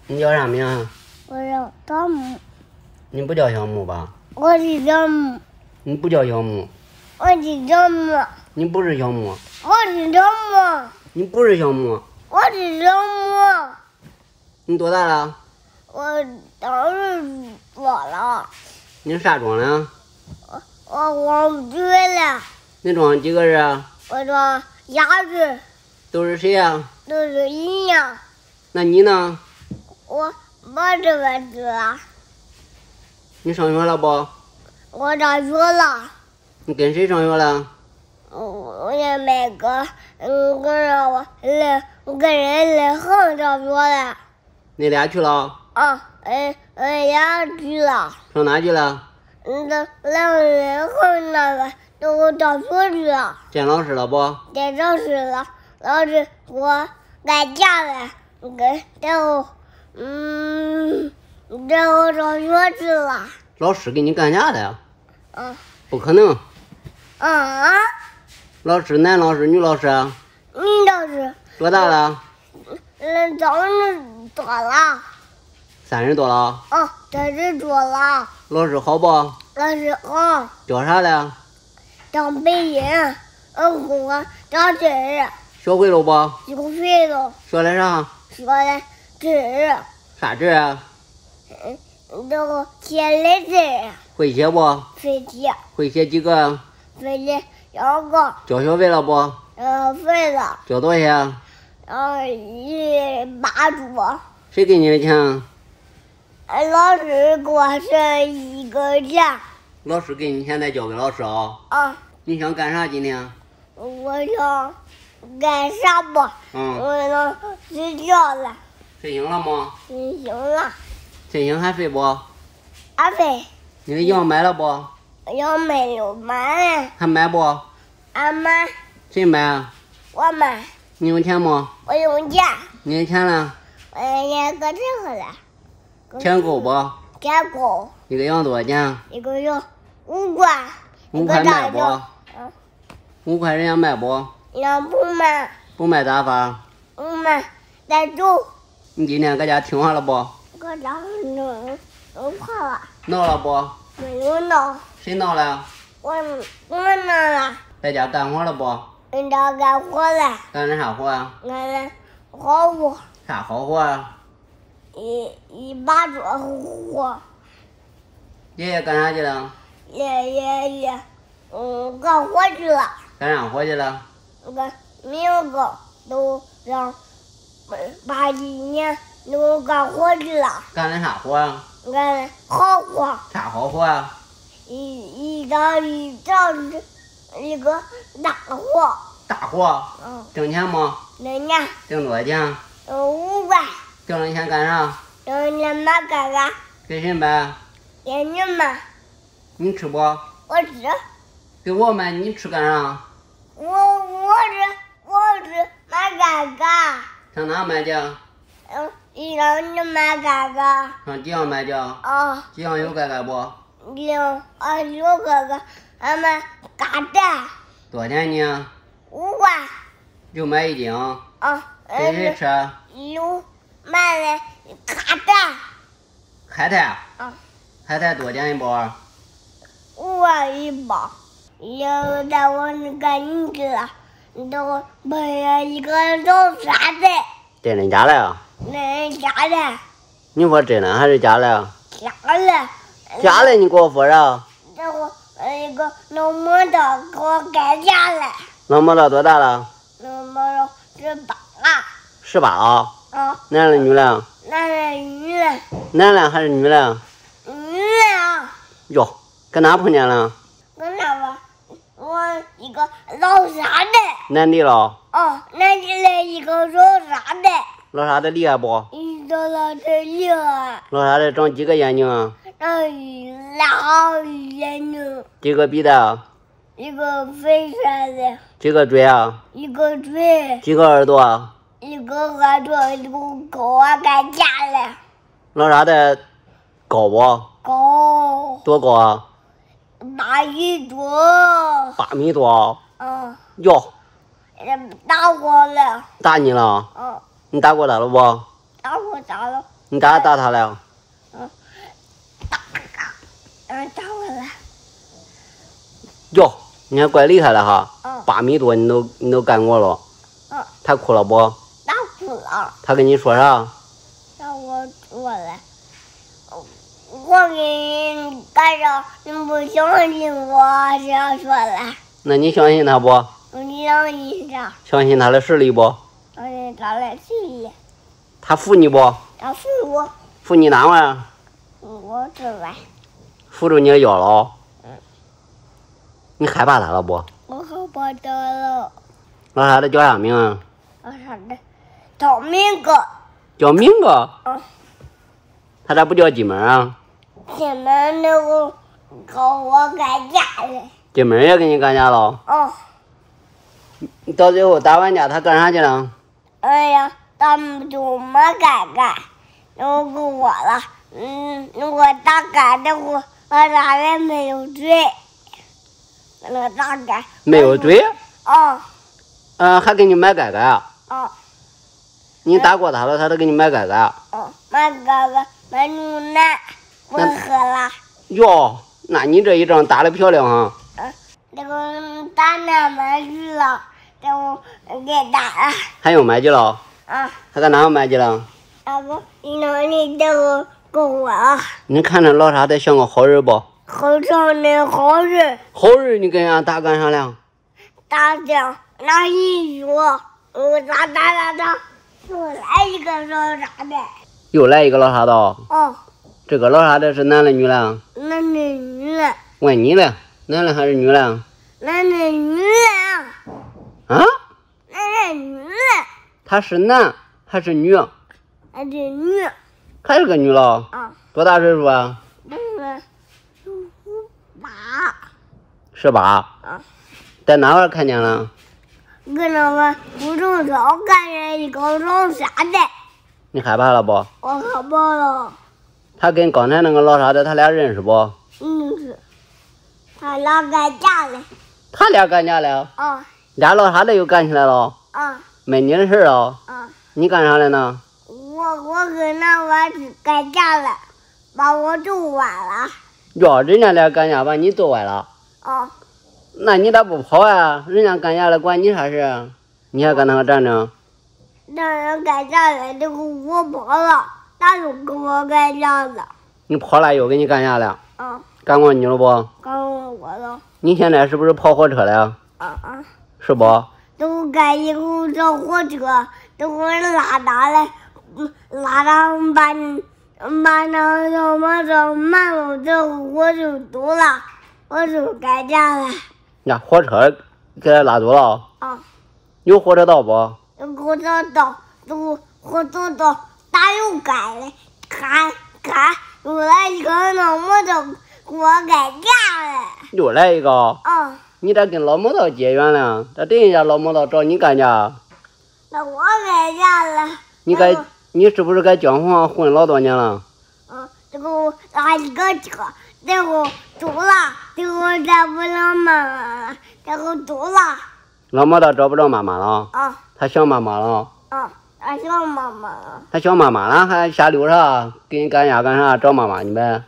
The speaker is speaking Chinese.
你叫啥名啊？我叫汤姆。你不叫小木吧？我是小木。你不叫小木。我是小木。你不是小木。我是小木。你不是小木。我是小木。你多大了？我当时多了。你啥装的？我忘记了。你装几个人啊？我装鸭子。都是谁呀？都是一样。那你呢？我这个子。你上学了不？我上学了。你跟谁上学了？我也没跟人类横上学了。你俩去了？俩去了。上哪去了？两个人横那个都上学去了。见老师了不？见老师了，老师我干架了，然后上学去了。老师给你干啥的呀？不可能。老师，男老师，女老师啊？女老师。多大了30多了。30多了？30多了。老师好不？老师好。叫啥的？叫北京。我叫字。学会了不？学会了。学的啥？学的字。啥字啊？写的字。会写不？会写。会写几个？会写2个。交学费了不？会了。交多少钱？180多。谁给你的钱？老师给我剩1个钱。老师给你钱再交给老师啊？你想干啥今天？我想干啥不？我想睡觉了。睡醒了吗？睡醒了。睡醒还睡不？还睡。你的药买了不？药没有买。还买不？还买。谁买啊？我买。你有钱吗？我有钱。你的钱呢？我也搁这个了。钱够不？钱够。一个羊多少钱？一个羊5块。5块卖不？5块人家卖不？人家不卖。不卖咋发？不卖再走。你今天搁家听话了不？搁家弄坏了。闹了不？没有闹。谁闹了？我闹了。在家干活了不？人家干活了。干的啥活啊？干的好活。啥好活啊？一把做活。爷爷干啥去了？爷爷干活去了。干啥活去了？明个都让81年都干活去了。干的啥活啊？干的好活。啥好活啊？一张一个大活。大活？挣钱吗？挣钱。挣多少钱？5块。挣了钱干啥？挣钱买干啥？给谁买？给你们。你吃不？我吃。给我买，你吃干啥？我吃买干啥？上哪买去？让你买干啥？上集上买去。集上有干不？有哥哥，俺们嘎蛋。多少钱呢？5块。就买1斤。给谁吃？有买的嘎蛋。海苔。海苔多少钱一包？5块一包。要带我赶紧去了，你等我把一个人走啥的？真的假的呀？那假的。你说真的还是假的？假的。假的你给我说啥？等我一个老模的给我改假了。老模的多大了老模的18了。18啊？男的女的？男的女的。男的还是女的？女的。哟，搁哪碰见了？搁哪吧？我一个老傻的。男的了？男的来一个老傻的。老傻的厉害不？一个老傻厉害。老傻的长几个眼睛啊？长2眼睛。几个鼻子啊？一个飞山的。几个嘴啊？一个嘴。几个耳朵啊？一个耳朵给我干架了。老傻的高不？高。多高啊？8米多。8米多？哟。打过了。打你了？你打过他了不？打过他了。你咋打他了？打我了。哟，你还怪厉害的哈！8米多你都干过了。他哭了不？他哭了。他跟你说啥？让我做了。我给你干着，你不相信我这样说了。那你相信他不？我相信他。相信他的实力不？相信他的实力。他扶你不？他扶我。扶你哪玩意儿？我这玩。扶住你的腰了。你害怕他了不？我害怕他了。老啥的叫啥名啊？老啥的叫明哥。叫明哥？他咋不叫进门啊？进门那个跟我干架了。进门也跟你干架了？你到最后打完架他干啥去了？哎呀，他们就没干架，然后跟我了。我打架的我打人没有嘴。那个打架没有嘴？还给你买盖盖？你打过他了，他都给你买盖盖？买盖盖，买牛奶，我喝了。哟，那你这一仗打得漂亮哈！这个打那买去了，这我给打了。还用买去了？还搁哪个买去了？那个你这个够我。你看着老啥的像个好人不？好像的好人。好人，你跟人家打干啥了？打架，拿衣服，我打，又来一个老傻的。又来一个老啥的？这个老啥的是男的女的？男的女的。问你了，男的还是女的？男的女的。男的女的。他是男还是女？还是女。还是个女了？多大岁数啊？18。在哪块看见了？搁那个胡同口看见一个老傻的。你害怕了不？我害怕了。他跟刚才那个老傻的他俩认识不？认识。他俩干架了。他俩干架了？俩老傻的又干起来了？没你的事了？你干啥了呢？我跟那娃子干架了，把我揍崴了。哟，人家俩干架把你揍崴了？那你咋不跑呀？人家干架了管你啥事？你还跟那个站着？那人干架了，这个我跑了，他又跟我干架了。你跑了又跟你干架了？干过你了不？干过我了。你现在是不是跑火车了？是不？都干一口这火车，都给我拉大了，拉到把那什么这马路这我就堵了，我就干架了。呀，火车给他拉堵了？有火车道不？有火车道，都火车道打又改了，看，又来一个老摩托给我干架了。又来一个？你咋跟老摩托结缘了？这等一下老摩托找你干架？那我干架了。你是不是在江湖混老多年了？这个拉一个车，这个堵了，这个找不着妈妈了，这个堵了。老摩托找不着妈妈了？他想妈妈了？他想妈妈了。他想妈妈了，还下溜啥？跟你干架干啥？找妈妈去呗？